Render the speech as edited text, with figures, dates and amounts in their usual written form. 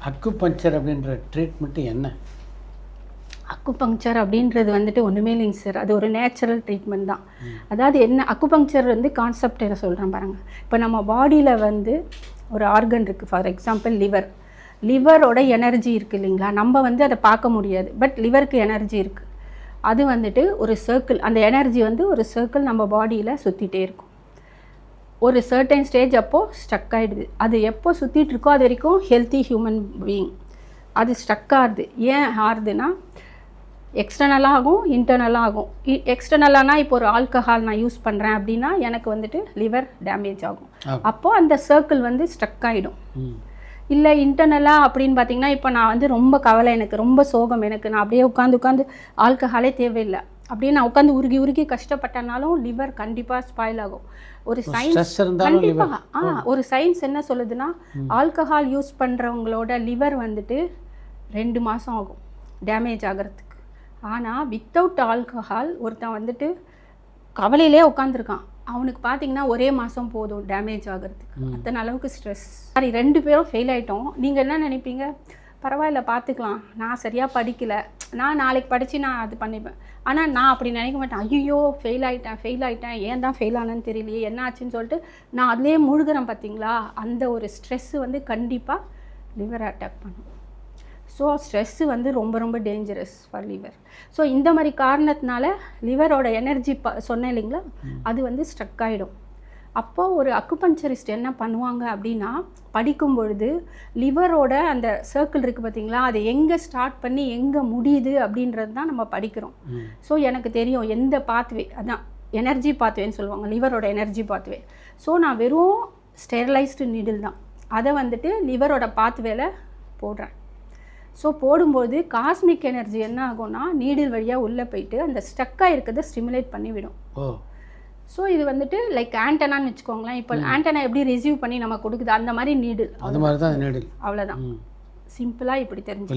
Acupuncture அப்படின்ற treatment என்ன? Acupuncture அப்படின்றது வந்துட்டு ஒன்றுமே இல்லைங்க சார். அது ஒரு நேச்சுரல் ட்ரீட்மெண்ட் தான். அதாவது என்ன அக்குபங்க்சர் வந்து கான்செப்ட் என்ன சொல்கிறேன் பாருங்கள். இப்போ நம்ம பாடியில் வந்து ஒரு ஆர்கன் இருக்குது. ஃபார் எக்ஸாம்பிள் லிவரோட எனர்ஜி இருக்குது இல்லைங்களா, நம்ம வந்து அதை பார்க்க முடியாது. பட் லிவருக்கு எனர்ஜி இருக்குது. அது வந்துட்டு ஒரு சர்க்கிள், அந்த எனர்ஜி வந்து ஒரு சர்க்கிள் நம்ம பாடியில் சுற்றிட்டே இருக்கும். ஒரு சர்டைன் ஸ்டேஜ் அப்போது ஸ்டக் ஆகிடுது. அது எப்போ சுற்றிட்டு இருக்கோ அது வரைக்கும் ஹெல்த்தி ஹியூமன் பீயிங். அது ஸ்டக் ஆகுது. ஏன் ஆகுதுன்னா எக்ஸ்டர்னலாக ஆகும், இன்டர்னலாக ஆகும். எக்ஸ்டர்னலானா இப்போ ஒரு ஆல்கஹால் நான் யூஸ் பண்ணுறேன் அப்படின்னா எனக்கு வந்துட்டு லிவர் டேமேஜ் ஆகும். அப்போது அந்த சர்க்கிள் வந்து ஸ்டக் ஆகிடும். இல்லை இன்டர்னலாக அப்படின்னு பார்த்தீங்கன்னா, இப்போ நான் வந்து ரொம்ப கவலை, எனக்கு ரொம்ப சோகம், எனக்கு நான் அப்படியே உட்காந்து ஆல்கஹாலே தேவையில்லை அப்படின்னு நான் உட்காந்து உருகி கஷ்டப்பட்டனாலும் லிவர் கண்டிப்பாக ஸ்பாயில் ஆகும். ஒரு சயின்ஸ் கண்டிப்பாக ஒரு சயின்ஸ் என்ன சொல்லுதுன்னா, ஆல்கஹால் யூஸ் பண்ணுறவங்களோட லிவர் வந்துட்டு 2 மாதம் ஆகும் டேமேஜ் ஆகிறதுக்கு. ஆனால் வித்தவுட் ஆல்கஹால் ஒருத்தன் வந்துட்டு கவலையிலே உட்காந்துருக்கான், அவனுக்கு பார்த்தீங்கன்னா ஒரே மாதம் போதும் டேமேஜ் ஆகிறதுக்கு. அத்தனை அளவுக்கு ஸ்ட்ரெஸ். சரி 2 பேரும் ஃபெயில் ஆகிட்டோம். நீங்கள் என்ன நினைப்பீங்க, பரவாயில்ல பார்த்துக்கலாம், நான் சரியாக படிக்கலை, நான் நாளைக்கு படித்து நான் அது பண்ணிப்பேன். ஆனால் நான் அப்படி நினைக்க மாட்டேன். ஐயோ ஃபெயில் ஆகிட்டேன், ஏன் தான் ஃபெயில் ஆனேன்னு தெரியலையே, என்ன ஆச்சுன்னு சொல்லிட்டு நான் அதுலேயே முழுகிறேன். பார்த்தீங்களா, அந்த ஒரு ஸ்ட்ரெஸ்ஸு வந்து கண்டிப்பாக லிவரை அட்டாக் பண்ணும். ஸோ ஸ்ட்ரெஸ்ஸு வந்து ரொம்ப ரொம்ப டேஞ்சரஸ் ஃபார் லிவர். ஸோ இந்த மாதிரி காரணத்தினால லிவரோட எனர்ஜி சொன்னேன் இல்லைங்களா, அது வந்து ஸ்ட்ரக் ஆகிடும். அப்போது ஒரு அக்குபஞ்சரிஸ்ட் என்ன பண்ணுவாங்க அப்படின்னா, படிக்கும் பொழுது லிவரோட அந்த சர்க்கிள் இருக்குது பார்த்தீங்களா, அது எங்கே ஸ்டார்ட் பண்ணி எங்கே முடியுது அப்படின்றது தான் நம்ம படிக்கிறோம். ஸோ எனக்கு தெரியும் எந்த பாத்வே, அதான் எனர்ஜி பாத்வேன்னு சொல்லுவாங்க, லிவரோட எனர்ஜி பாத்வே. ஸோ நான் வெறும் ஸ்டெரிலைஸ்டு நீடில் தான் அதை வந்துட்டு லிவரோட பாத்வேல போடுறேன். ஸோ போடும்போது காஸ்மிக் எனர்ஜி என்ன ஆகும்னா நீடில் வழியாக உள்ளே போயிட்டு அந்த ஸ்டக்காக இருக்கிறத ஸ்டிமுலேட் பண்ணிவிடும். ஸோ இது வந்துட்டு லைக் ஆண்டனான்னு வச்சுக்கோங்களேன். இப்போ ஆண்டனா எப்படி ரிசீவ் பண்ணி நம்ம கொடுக்குது, அந்த மாதிரி நீடில், அது மாதிரி தான் நீடில். அவ்வளோதான். சிம்பிளாக இப்படி தெரிஞ்சு